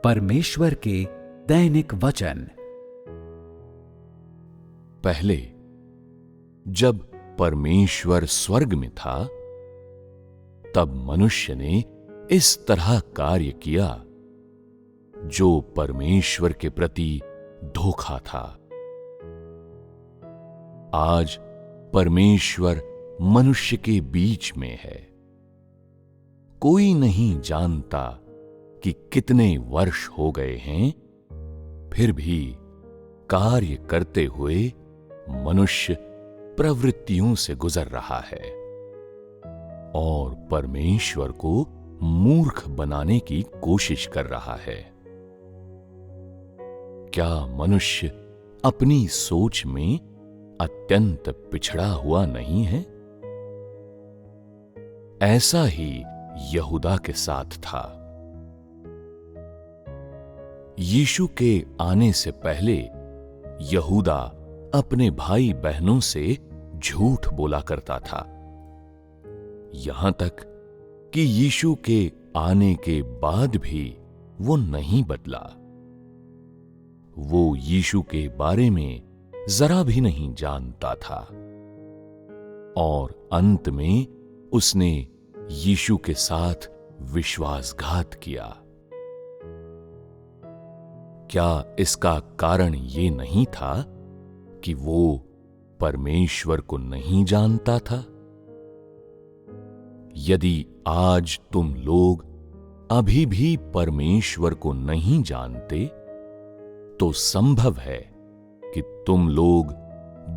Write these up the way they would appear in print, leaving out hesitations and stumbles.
परमेश्वर के दैनिक वचन। पहले जब परमेश्वर स्वर्ग में था, तब मनुष्य ने इस तरह कार्य किया जो परमेश्वर के प्रति धोखा था। आज परमेश्वर मनुष्य के बीच में है। कोई नहीं जानता कि कितने वर्ष हो गए हैं, फिर भी कार्य करते हुए मनुष्य प्रवृत्तियों से गुजर रहा है और परमेश्वर को मूर्ख बनाने की कोशिश कर रहा है। क्या मनुष्य अपनी सोच में अत्यंत पिछड़ा हुआ नहीं है? ऐसा ही यहूदा के साथ था। यीशु के आने से पहले यहूदा अपने भाई बहनों से झूठ बोला करता था, यहां तक कि यीशु के आने के बाद भी वो नहीं बदला। वो यीशु के बारे में जरा भी नहीं जानता था और अंत में उसने यीशु के साथ विश्वासघात किया। क्या इसका कारण ये नहीं था कि वो परमेश्वर को नहीं जानता था? यदि आज तुम लोग अभी भी परमेश्वर को नहीं जानते, तो संभव है कि तुम लोग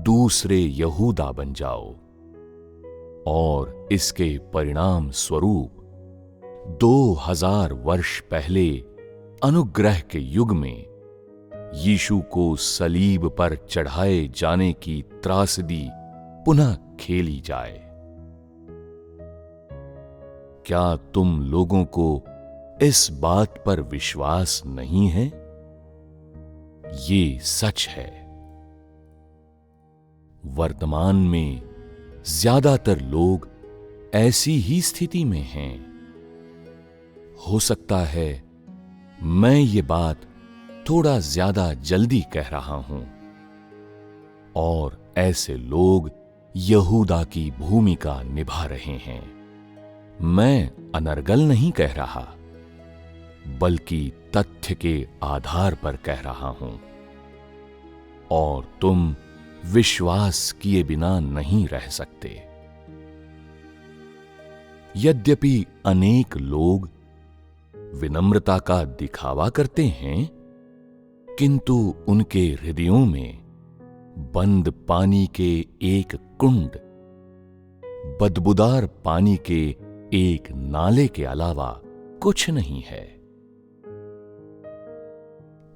दूसरे यहूदा बन जाओ और इसके परिणाम स्वरूप 2000 वर्ष पहले अनुग्रह के युग में यीशु को सलीब पर चढ़ाए जाने की त्रासदी पुनः खेली जाए। क्या तुम लोगों को इस बात पर विश्वास नहीं है? ये सच है। वर्तमान में ज्यादातर लोग ऐसी ही स्थिति में हैं। हो सकता है मैं ये बात थोड़ा ज्यादा जल्दी कह रहा हूं और ऐसे लोग यहूदा की भूमिका निभा रहे हैं। मैं अनर्गल नहीं कह रहा, बल्कि तथ्य के आधार पर कह रहा हूं और तुम विश्वास किए बिना नहीं रह सकते। यद्यपि अनेक लोग विनम्रता का दिखावा करते हैं, किंतु उनके हृदयों में बंद पानी के एक कुंड, बदबूदार पानी के एक नाले के अलावा कुछ नहीं है।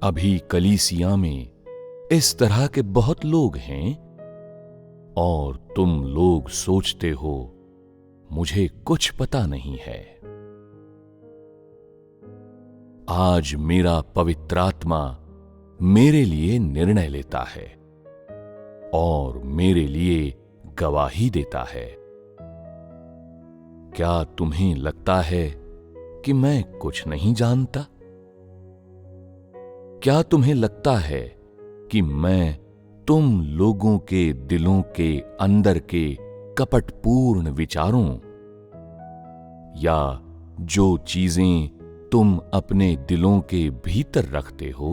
अभी कलीसिया में इस तरह के बहुत लोग हैं और तुम लोग सोचते हो मुझे कुछ पता नहीं है। आज मेरा पवित्रात्मा मेरे लिए निर्णय लेता है और मेरे लिए गवाही देता है। क्या तुम्हें लगता है कि मैं कुछ नहीं जानता? क्या तुम्हें लगता है कि मैं तुम लोगों के दिलों के अंदर के कपटपूर्ण विचारों या जो चीजें तुम अपने दिलों के भीतर रखते हो,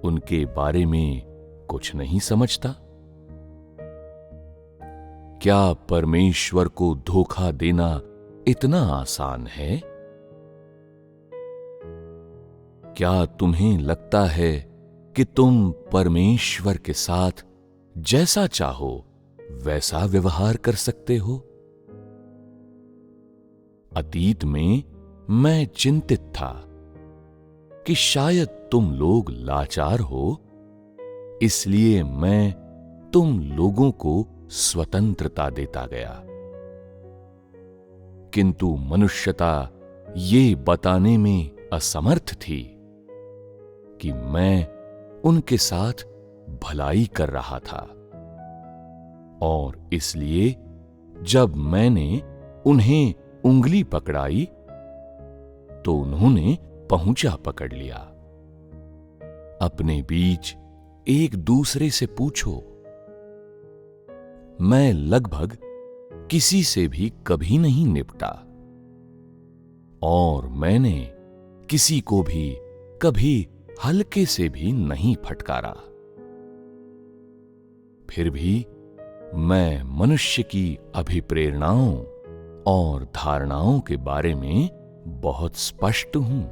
उनके बारे में कुछ नहीं समझता? क्या परमेश्वर को धोखा देना इतना आसान है? क्या तुम्हें लगता है कि तुम परमेश्वर के साथ जैसा चाहो वैसा व्यवहार कर सकते हो? अतीत में मैं चिंतित था कि शायद तुम लोग लाचार हो, इसलिए मैं तुम लोगों को स्वतंत्रता देता गया। किंतु मनुष्यता ये बताने में असमर्थ थी कि मैं उनके साथ भलाई कर रहा था और इसलिए जब मैंने उन्हें उंगली पकड़ाई तो उन्होंने पहुंचा पकड़ लिया। अपने बीच एक दूसरे से पूछो। मैं लगभग किसी से भी कभी नहीं निपटा और मैंने किसी को भी कभी हल्के से भी नहीं फटकारा। फिर भी मैं मनुष्य की अभिप्रेरणाओं और धारणाओं के बारे में बहुत स्पष्ट हूं।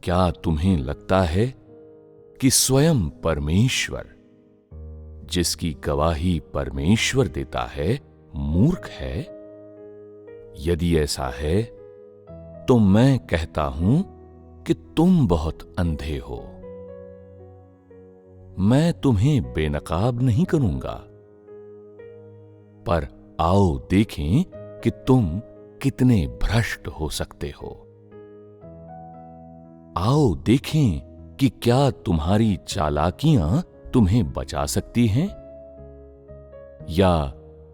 क्या तुम्हें लगता है कि स्वयं परमेश्वर, जिसकी गवाही परमेश्वर देता है, मूर्ख है? यदि ऐसा है तो मैं कहता हूं कि तुम बहुत अंधे हो। मैं तुम्हें बेनकाब नहीं करूंगा, पर आओ देखें कि तुम कितने भ्रष्ट हो सकते हो। आओ देखें कि क्या तुम्हारी चालाकियां तुम्हें बचा सकती हैं, या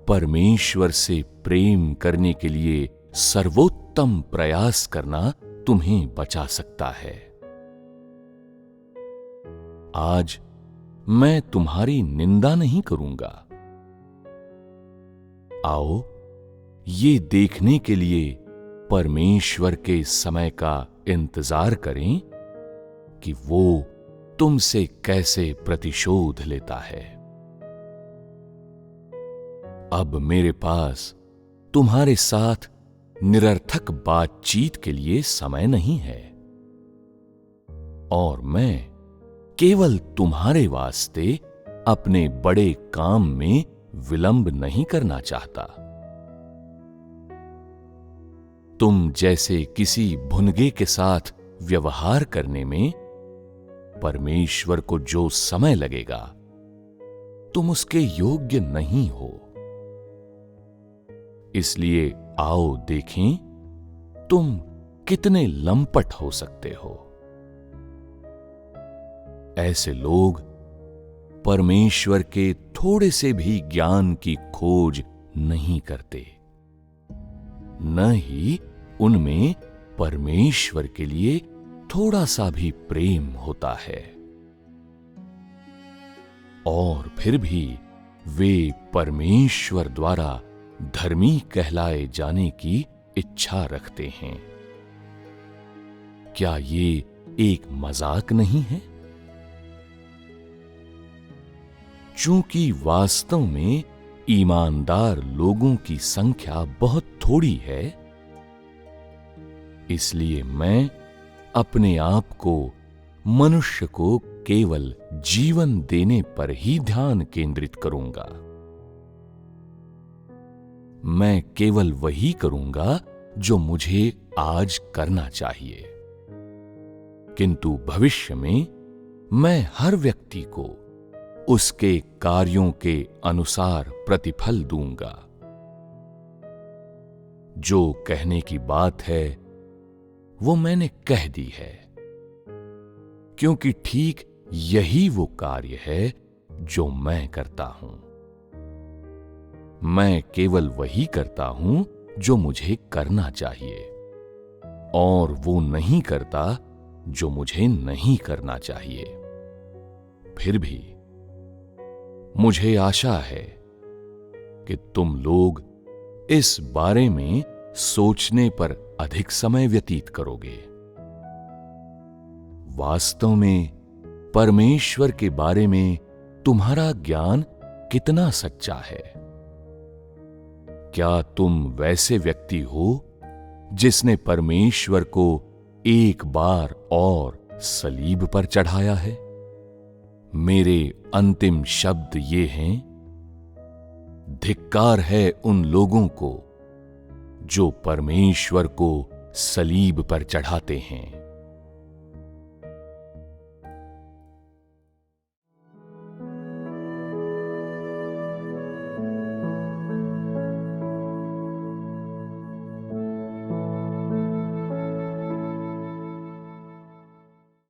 परमेश्वर से प्रेम करने के लिए सर्वोत्तम प्रयास करना तुम्हें बचा सकता है। आज मैं तुम्हारी निंदा नहीं करूंगा। आओ ये देखने के लिए परमेश्वर के समय का इंतजार करें कि वो तुमसे कैसे प्रतिशोध लेता है। अब मेरे पास तुम्हारे साथ निरर्थक बातचीत के लिए समय नहीं है और मैं केवल तुम्हारे वास्ते अपने बड़े काम में विलंब नहीं करना चाहता। तुम जैसे किसी भुनगे के साथ व्यवहार करने में परमेश्वर को जो समय लगेगा, तुम उसके योग्य नहीं हो। इसलिए आओ देखें तुम कितने लंपट हो सकते हो। ऐसे लोग परमेश्वर के थोड़े से भी ज्ञान की खोज नहीं करते, न ही उनमें परमेश्वर के लिए थोड़ा सा भी प्रेम होता है। और फिर भी वे परमेश्वर द्वारा धर्मी कहलाए जाने की इच्छा रखते हैं। क्या ये एक मजाक नहीं है? चूंकि वास्तव में ईमानदार लोगों की संख्या बहुत थोड़ी है, इसलिए मैं अपने आप को मनुष्य को केवल जीवन देने पर ही ध्यान केंद्रित करूंगा। मैं केवल वही करूंगा जो मुझे आज करना चाहिए, किंतु भविष्य में मैं हर व्यक्ति को उसके कार्यों के अनुसार प्रतिफल दूंगा। जो कहने की बात है वो मैंने कह दी है, क्योंकि ठीक यही वो कार्य है जो मैं करता हूं। मैं केवल वही करता हूं जो मुझे करना चाहिए, और वो नहीं करता जो मुझे नहीं करना चाहिए। फिर भी मुझे आशा है कि तुम लोग इस बारे में सोचने पर अधिक समय व्यतीत करोगे। वास्तव में परमेश्वर के बारे में तुम्हारा ज्ञान कितना सच्चा है? क्या तुम वैसे व्यक्ति हो जिसने परमेश्वर को एक बार और सलीब पर चढ़ाया है? मेरे अंतिम शब्द ये हैं, धिक्कार है उन लोगों को जो परमेश्वर को सलीब पर चढ़ाते हैं।